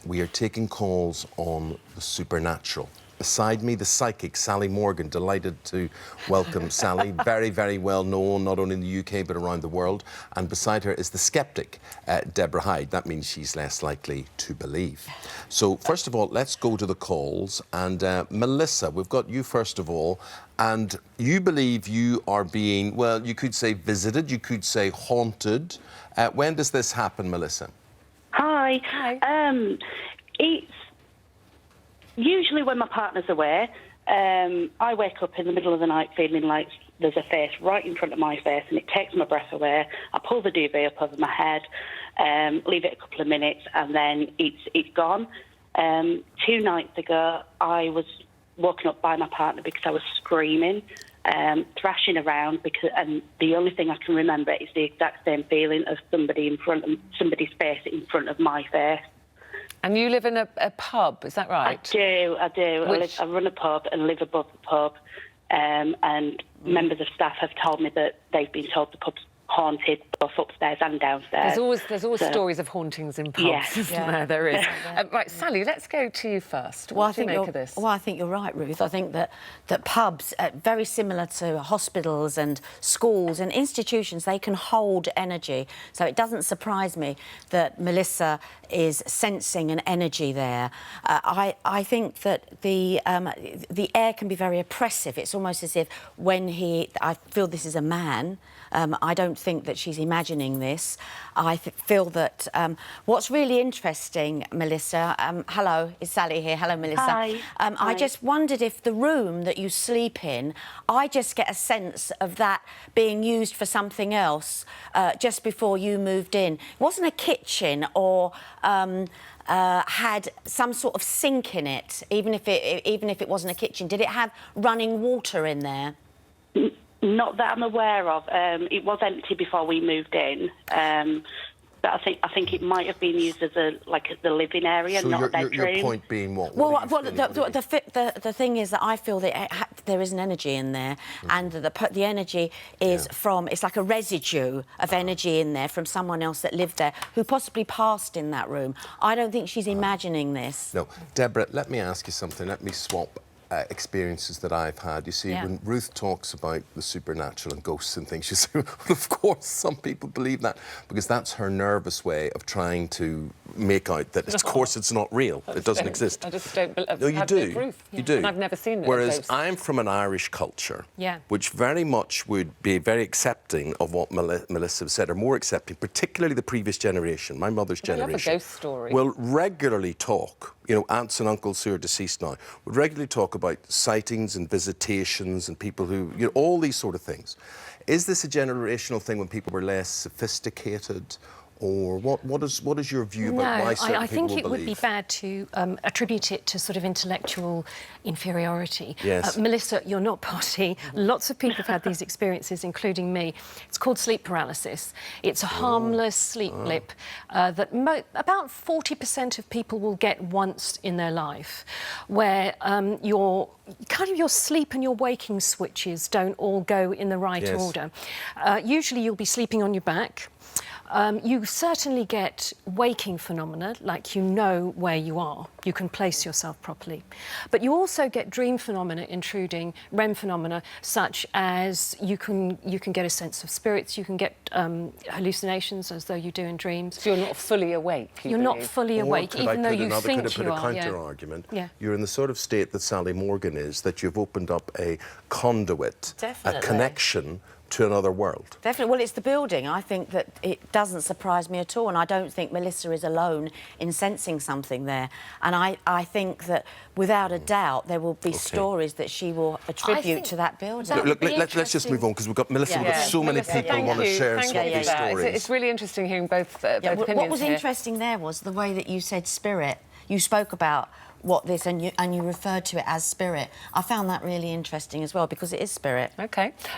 We are taking calls on the supernatural. Beside me, the psychic, Sally Morgan. Delighted to welcome Sally. Very, very well known, not only in the UK, but around the world. And beside her is the skeptic, Deborah Hyde. That means she's less likely to believe. So, first of all, let's go to the calls. And Melissa, we've got you first of all. And you believe you are being, well, you could say visited, you could say haunted. When does this happen, Melissa? Hi. Hi. It's usually when my partner's away. I wake up in the middle of the night feeling like there's a face right in front of my face and it takes my breath away. I pull the duvet up over my head, leave it a couple of minutes, and then it's gone. 2 nights ago, I was woken up by my partner because I was screaming, thrashing around, and the only thing I can remember is the exact same feeling of somebody's face in front of my face. And you live in a pub, is that right? I do. I run a pub and live above the pub, and members of staff have told me that they've been told the pub's haunted, both upstairs and downstairs. There's always stories of hauntings in pubs, Yes. isn't there? There is. Right, Sally, let's go to you first. What do you make of this? Well, I think you're right, Ruth. I think that pubs, very similar to hospitals and schools and institutions, they can hold energy. So it doesn't surprise me that Melissa is sensing an energy there. I think that the air can be very oppressive. It's almost as if I feel this is a man. I don't think that she's imagining this. I feel that what's really interesting, Melissa, hello, it's Sally here. Hello, Melissa. Hi. I just wondered if the room that you sleep in, I just get a sense of that being used for something else just before you moved in. It wasn't a kitchen or had some sort of sink in it, even if it wasn't a kitchen. Did it have running water in there? Not that I'm aware of. It was empty before we moved in, but I think it might have been used as the living area, So not a bedroom. your point being what? Well, the thing is that I feel that there is an energy in there, and the energy is from, it's like a residue of energy in there from someone else that lived there who possibly passed in that room. I don't think she's imagining this. No, Deborah, let me ask you something. Let me swap experiences that I've had. You see, when Ruth talks about the supernatural and ghosts and things, she says, well, of course, some people believe that, because that's her nervous way of trying to make out that, of course, it's not real. It doesn't exist. I just don't believe. No, you do. Proof. You do. And I've never seen it. Whereas I'm from an Irish culture, which very much would be very accepting of what Melissa said, or more accepting, particularly the previous generation, my mother's generation. I love a ghost story. Will regularly talk, you know, aunts and uncles who are deceased now, would regularly talk about sightings and visitations and people who, you know, all these sort of things. Is this a generational thing when people were less sophisticated? Or what is your view about why certain I think people it would be bad to attribute it to sort of intellectual inferiority. Yes. Melissa, you're not party. Lots of people have had these experiences, including me. It's called sleep paralysis. It's a harmless sleep blip that about 40% of people will get once in their life, where your sleep and your waking switches don't all go in the right order. Usually you'll be sleeping on your back. You certainly get waking phenomena, like you know where you are. You can place yourself properly. But you also get dream phenomena intruding, REM phenomena, such as you can get a sense of spirits, you can get hallucinations as though you do in dreams. So you're not fully awake, You're not fully awake, even though you think you are. Could I put a counter-argument? You're in the sort of state that Sally Morgan is, that you've opened up a conduit, a connection to another world. Definitely. Well, it's the building. I think that it doesn't surprise me at all, and I don't think Melissa is alone in sensing something there. And I think that, without a doubt, there will be stories that she will attribute to that building. Look, let's just move on, because we've got Melissa. We've got so many people who want to share some of these stories. It's really interesting hearing both opinions. What was here. interesting there was the way that you said spirit. You spoke about what this, and you referred to it as spirit. I found that really interesting as well, because it is spirit. OK.